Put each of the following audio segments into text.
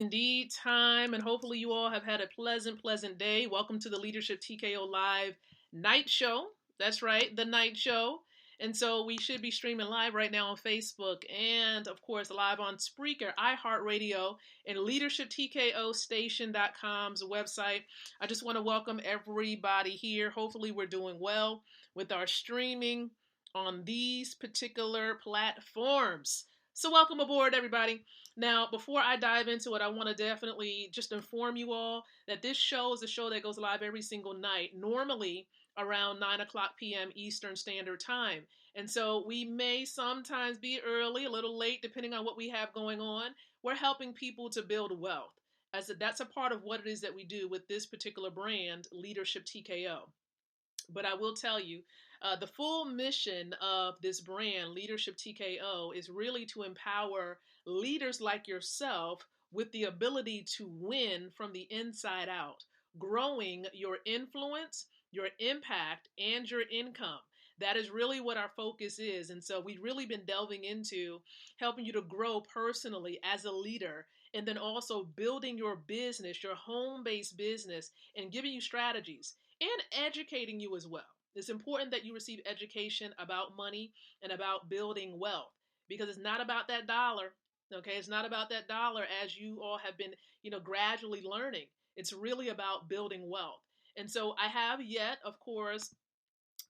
Indeed, time, and hopefully you all have had a pleasant day. Welcome to the Leadership TKO Live Night Show. That's right, the night show. And so we should be streaming live right now on Facebook and, of course, live on Spreaker, iHeartRadio, and LeadershipTKOStation.com's website. I just want to welcome everybody here. Hopefully, we're doing well with our streaming on these particular platforms. So, welcome aboard, everybody. Now, before I dive into it, I want to definitely just inform you all that this show is a show that goes live every single night, normally around 9 o'clock p.m. Eastern Standard Time. And so we may sometimes be early, a little late, depending on what we have going on. We're helping people to build wealth. That's a part of what it is that we do with this particular brand, Leadership TKO. But I will tell you, the full mission of this brand, Leadership TKO, is really to empower leaders like yourself with the ability to win from the inside out, growing your influence, your impact, and your income. That is really what our focus is. And so we've really been delving into helping you to grow personally as a leader, and then also building your business, your home based business, and giving you strategies and educating you as well. It's important that you receive education about money and about building wealth because it's not about that dollar. Okay, it's not about that dollar as you all have been, gradually learning. It's really about building wealth. And so I have yet, of course,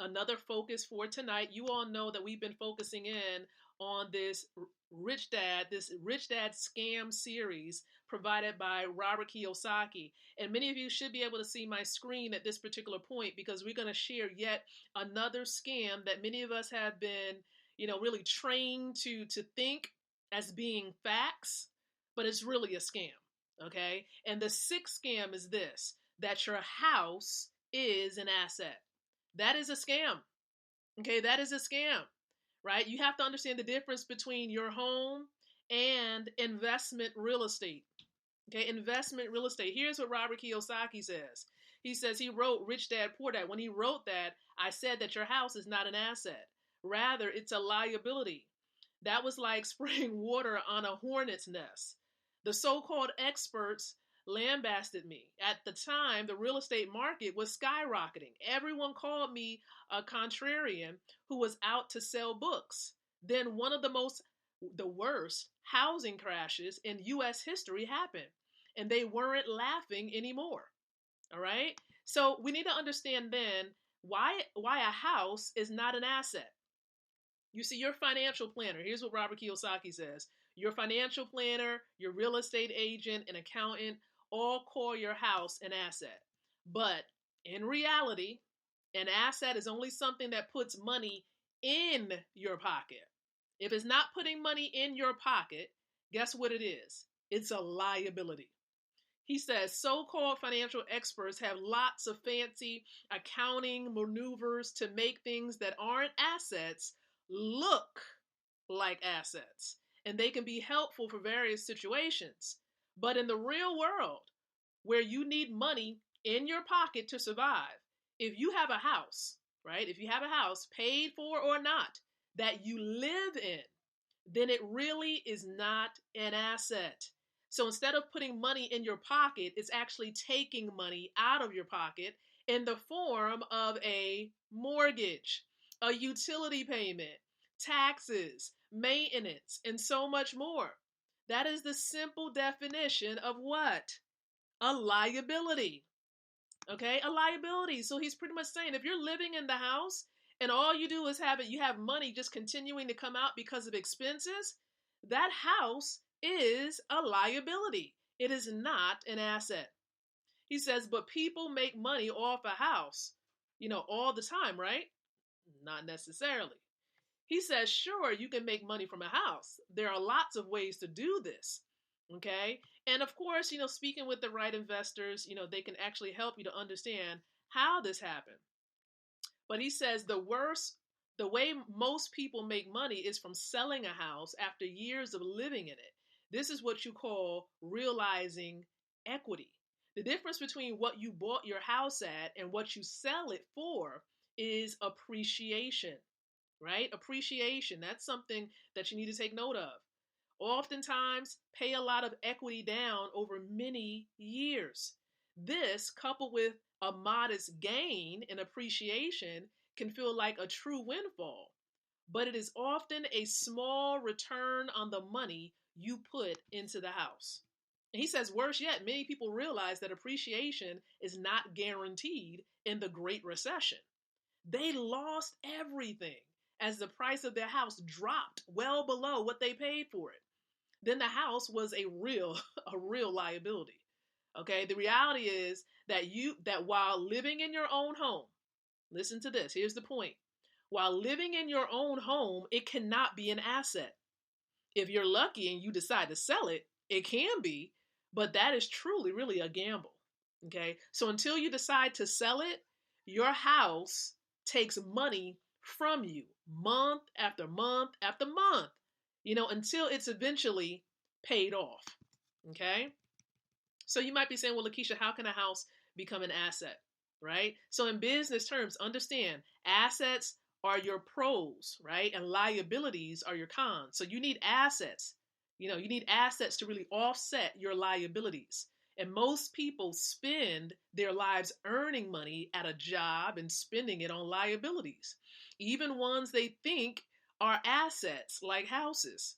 another focus for tonight. You all know that we've been focusing in on this Rich Dad scam series provided by Robert Kiyosaki. And many of you should be able to see my screen at this particular point because we're going to share yet another scam that many of us have been, really trained to think as being facts, but it's really a scam. Okay? And the sixth scam is this, that your house is an asset. That is a scam. Okay, that is a scam, right? You have to understand the difference between your home and investment real estate. Okay, investment real estate. Here's what Robert Kiyosaki says. He says he wrote Rich Dad Poor Dad. When he wrote that, I said that your house is not an asset. Rather, it's a liability. That was like spraying water on a hornet's nest. The so called experts lambasted me. At the time, the real estate market was skyrocketing. Everyone called me a contrarian who was out to sell books. Then one of the worst housing crashes in US history happened, and they weren't laughing anymore. All right? So we need to understand then why a house is not an asset. You see, your financial planner, here's what Robert Kiyosaki says. Your financial planner, your real estate agent, an accountant, all call your house an asset. But in reality, an asset is only something that puts money in your pocket. If it's not putting money in your pocket, guess what it is? It's a liability. He says so called financial experts have lots of fancy accounting maneuvers to make things that aren't assets look like assets. And they can be helpful for various situations. But in the real world, where you need money in your pocket to survive, if you have a house, right? If you have a house paid for or not that you live in, then it really is not an asset. So instead of putting money in your pocket, it's actually taking money out of your pocket in the form of a mortgage, a utility payment, taxes, maintenance, and so much more. That is the simple definition of what? A liability. Okay, a liability. So he's pretty much saying if you're living in the house and all you do is you have money just continuing to come out because of expenses, that house is a liability. It is not an asset. He says, but people make money off a house, all the time, right? Not necessarily. He says, sure, you can make money from a house. There are lots of ways to do this. Okay. And of course, speaking with the right investors, they can actually help you to understand how this happened. But he says the way most people make money is from selling a house after years of living in it. This is what you call realizing equity. The difference between what you bought your house at and what you sell it for is appreciation, right? Appreciation. That's something that you need to take note of. oftentimes pay a lot of equity down over many years. This, coupled with a modest gain in appreciation, can feel like a true windfall, but it is often a small return on the money you put into the house. And he says, worse yet, many people realize that appreciation is not guaranteed in the Great Recession. They lost everything as the price of their house dropped well below what they paid for it. Then the house was a real a real liability. Okay? The reality is that while living in your own home, listen to this, here's the point. While living in your own home, it cannot be an asset. If you're lucky and you decide to sell it, it can be, but that is truly really a gamble. Okay? So until you decide to sell it, your house takes money from you month after month after month, until it's eventually paid off. Okay? So you might be saying, well, Lakeisha, how can a house become an asset? Right? So in business terms, understand assets are your pros, right? And liabilities are your cons. So you need assets. You need assets to really offset your liabilities. And most people spend their lives earning money at a job and spending it on liabilities, even ones they think are assets like houses.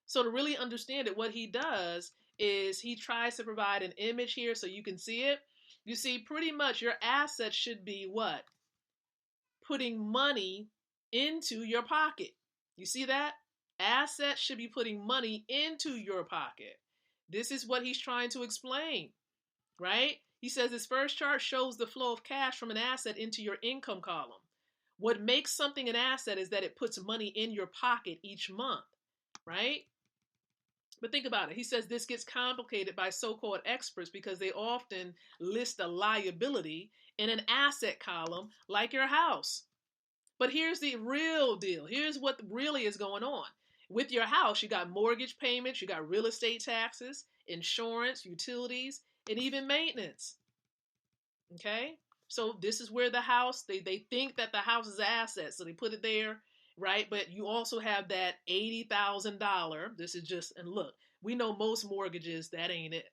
So to really understand it, what he does is he tries to provide an image here so you can see it. You see, pretty much your assets should be what? Putting money into your pocket. You see that? Assets should be putting money into your pocket. This is what he's trying to explain, right? He says this first chart shows the flow of cash from an asset into your income column. What makes something an asset is that it puts money in your pocket each month, right? But think about it. He says this gets complicated by so-called experts because they often list a liability in an asset column like your house. But here's the real deal. Here's what really is going on. With your house, you got mortgage payments, you got real estate taxes, insurance, utilities, and even maintenance. Okay? So this is where the house, they think that the house is an asset, so they put it there, right? But you also have that $80,000. This is just, and look, we know most mortgages, that ain't it.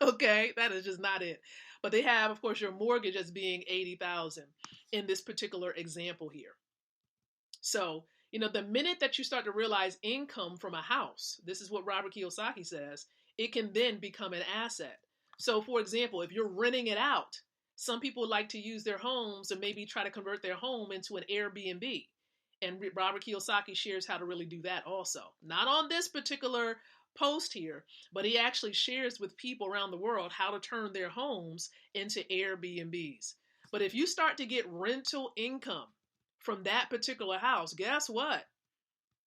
Okay? That is just not it. But they have, of course, your mortgage as being $80,000 in this particular example here. So, the minute that you start to realize income from a house, this is what Robert Kiyosaki says, it can then become an asset. So, for example, if you're renting it out, some people like to use their homes or maybe try to convert their home into an Airbnb. And Robert Kiyosaki shares how to really do that also. Not on this particular post here, but he actually shares with people around the world how to turn their homes into Airbnbs. But if you start to get rental income from that particular house, guess what?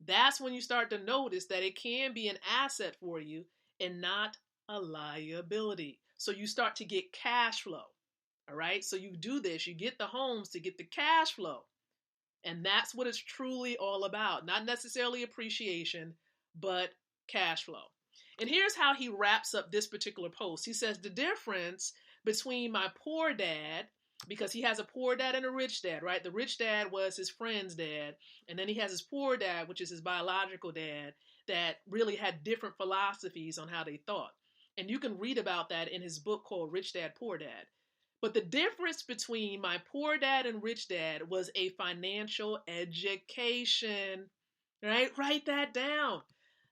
That's when you start to notice that it can be an asset for you and not a liability. So you start to get cash flow. All right. So you do this, you get the homes to get the cash flow. And that's what it's truly all about. Not necessarily appreciation, but cash flow. And here's how he wraps up this particular post. He says, the difference between my poor dad, because he has a poor dad and a rich dad, right? The rich dad was his friend's dad. And then he has his poor dad, which is his biological dad, that really had different philosophies on how they thought. And you can read about that in his book called Rich Dad, Poor Dad. But the difference between my poor dad and rich dad was a financial education, right? Write that down.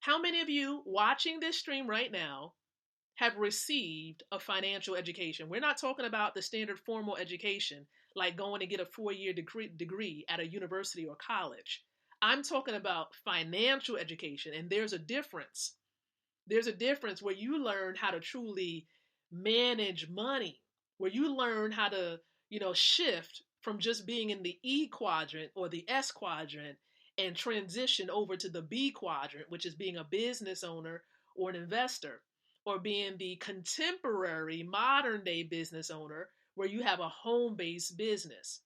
How many of you watching this stream right now have received a financial education? We're not talking about the standard formal education, like going to get a 4-year degree at a university or college. I'm talking about financial education, and there's a difference. There's a difference where you learn how to truly manage money, where you learn how to, shift from just being in the E quadrant or the S quadrant and transition over to the B quadrant, which is being a business owner or an investor, or being the contemporary modern day business owner where you have a home-based business.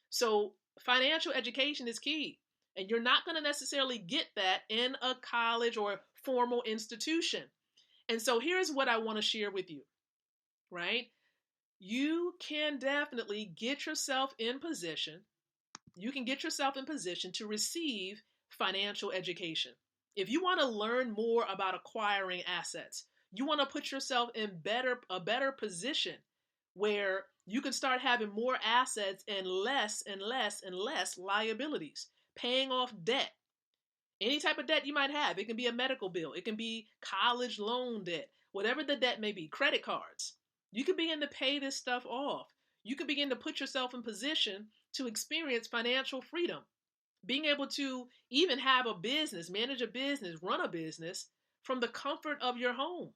So financial education is key. And you're not going to necessarily get that in a college or formal institution. And so here's what I want to share with you, right? You can definitely get yourself in position. You can get yourself in position to receive financial education. If you want to learn more about acquiring assets, you want to put yourself in a better position where you can start having more assets and less and less and less liabilities, paying off debt. Any type of debt you might have. It can be a medical bill. It can be college loan debt, whatever the debt may be, credit cards. You can begin to pay this stuff off. You can begin to put yourself in position to experience financial freedom. Being able to even have a business, manage a business, run a business from the comfort of your home,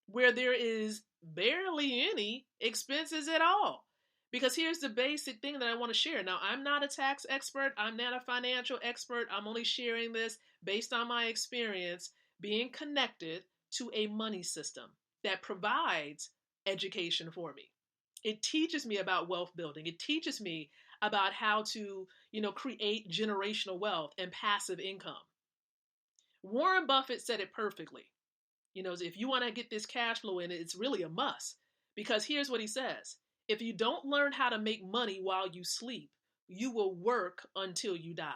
where there is barely any expenses at all. Because here's the basic thing that I want to share. Now, I'm not a tax expert. I'm not a financial expert. I'm only sharing this based on my experience being connected to a money system that provides education for me. It teaches me about wealth building. It teaches me about how to, create generational wealth and passive income. Warren Buffett said it perfectly. If you want to get this cash flow in, it's really a must. Because here's what he says. If you don't learn how to make money while you sleep, you will work until you die.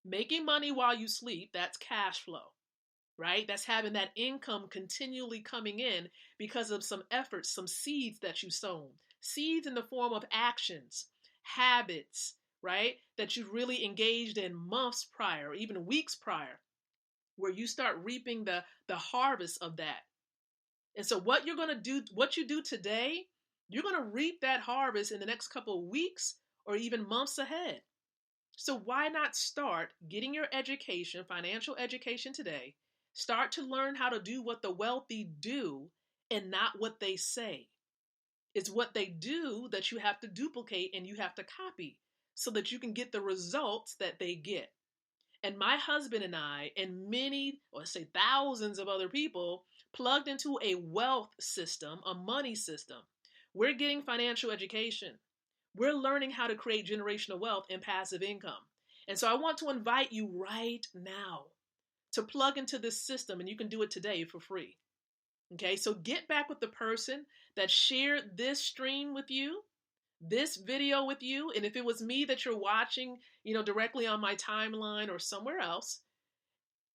Making money while you sleep, that's cash flow, right? That's having that income continually coming in because of some efforts, some seeds that you sown. Seeds in the form of actions, habits, right? That you've really engaged in months prior, even weeks prior, where you start reaping the harvest of that. And so what you're going to do, what you do today, you're going to reap that harvest in the next couple of weeks or even months ahead. So why not start getting your education, financial education today? Start to learn how to do what the wealthy do and not what they say. It's what they do that you have to duplicate and you have to copy so that you can get the results that they get. And my husband and I, and many, or say thousands of other people, plugged into a wealth system, a money system. We're getting financial education. We're learning how to create generational wealth and passive income. And so I want to invite you right now to plug into this system, and you can do it today for free. Okay, so get back with the person that shared this stream with you, this video with you. And if it was me that you're watching, directly on my timeline or somewhere else,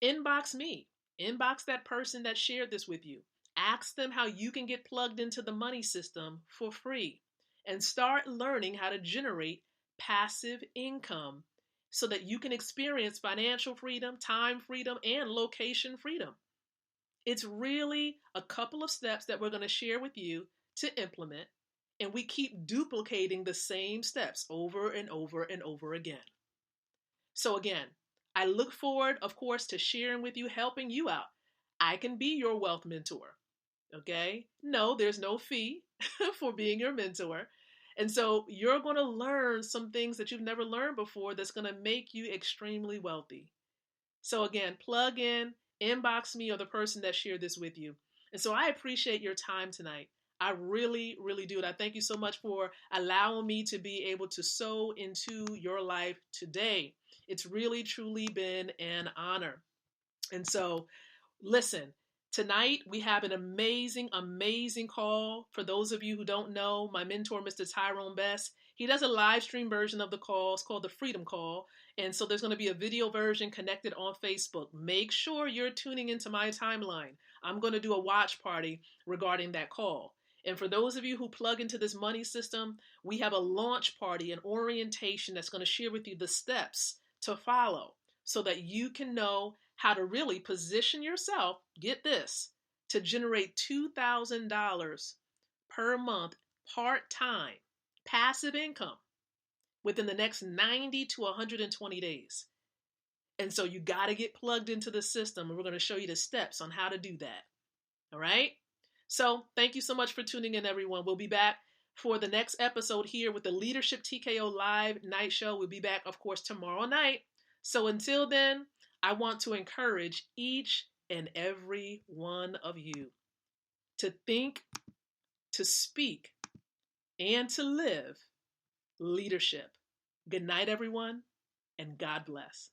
inbox me, inbox that person that shared this with you. Ask them how you can get plugged into the money system for free and start learning how to generate passive income so that you can experience financial freedom, time freedom, and location freedom. It's really a couple of steps that we're going to share with you to implement. And we keep duplicating the same steps over and over and over again. So again, I look forward, of course, to sharing with you, helping you out. I can be your wealth mentor. Okay? No, there's no fee for being your mentor. And so you're going to learn some things that you've never learned before that's going to make you extremely wealthy. So again, plug in, inbox me or the person that shared this with you. And so I appreciate your time tonight. I really, really do. And I thank you so much for allowing me to be able to sow into your life today. It's really, truly been an honor. And so, listen, tonight we have an amazing, amazing call. For those of you who don't know, my mentor, Mr. Tyrone Best, he does a live stream version of the call. It's called the Freedom Call. And so there's going to be a video version connected on Facebook. Make sure you're tuning into my timeline. I'm going to do a watch party regarding that call. And for those of you who plug into this money system, we have a launch party, an orientation that's going to share with you the steps to follow so that you can know how to really position yourself, get this, to generate $2,000 per month part-time passive income within the next 90 to 120 days. And so you got to get plugged into the system, and we're going to show you the steps on how to do that. All right? So thank you so much for tuning in, everyone. We'll be back for the next episode here with the Leadership TKO Live Night Show. We'll be back, of course, tomorrow night. So until then, I want to encourage each and every one of you to think, to speak, and to live leadership. Good night, everyone, and God bless.